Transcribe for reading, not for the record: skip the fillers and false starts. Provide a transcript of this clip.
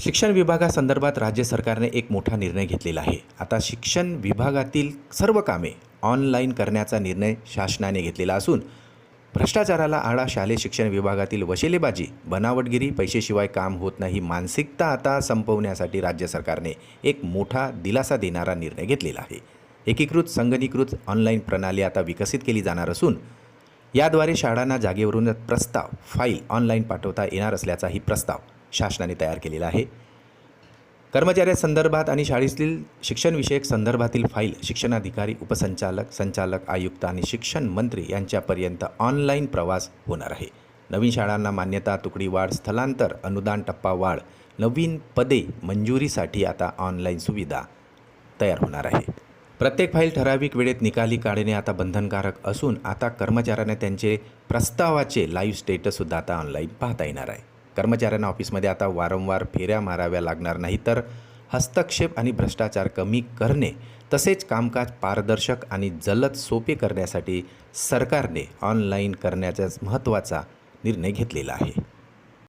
शिक्षण विभागासंदर्भात राज्य सरकारने एक मोठा निर्णय घेतलेला आहे. आता शिक्षण विभागातील सर्व कामे ऑनलाईन करण्याचा निर्णय शासनाने घेतलेला असून भ्रष्टाचाराला आळा, शालेय शिक्षण विभागातील वशिलेबाजी, बनावटगिरी, पैशाशिवाय काम होत नाही मानसिकता आता संपवण्यासाठी राज्य सरकारने एक मोठा दिलासा देणारा निर्णय घेतलेला आहे. एकीकृत संगणकीकृत ऑनलाईन प्रणाली आता विकसित केली जाणार असून याद्वारे शाळांना जागेवरून प्रस्ताव फाईल ऑनलाईन पाठवता येणार असल्याचाही प्रस्ताव शासनाने तयार केलेला आहे. कर्मचाऱ्यांसंदर्भात आणि शाळेतील शिक्षणविषयक संदर्भातील फाईल शिक्षणाधिकारी, उपसंचालक, संचालक, आयुक्त आणि शिक्षण मंत्री यांच्यापर्यंत ऑनलाईन प्रवास होणार आहे. नवीन शाळांना मान्यता, तुकडी वाढ, स्थलांतर, अनुदान, टप्पा वाढ, नवीन पदे मंजुरीसाठी आता ऑनलाईन सुविधा तयार होणार आहे. प्रत्येक फाईल ठराविक वेळेत निकाली काढणे आता बंधनकारक असून आता कर्मचाऱ्यांना त्यांचे प्रस्तावाचे लाईव्ह स्टेटससुद्धा आता ऑनलाईन पाहता येणार आहे. कर्मचाऱ्यांना ऑफिसमध्ये आता वारंवार फेऱ्या माराव्या लागणार नाही, तर हस्तक्षेप आणि भ्रष्टाचार कमी करणे तसेच कामकाज पारदर्शक आणि जलद सोपे करण्यासाठी सरकारने ऑनलाईन करण्याचा महत्त्वाचा निर्णय घेतलेला आहे.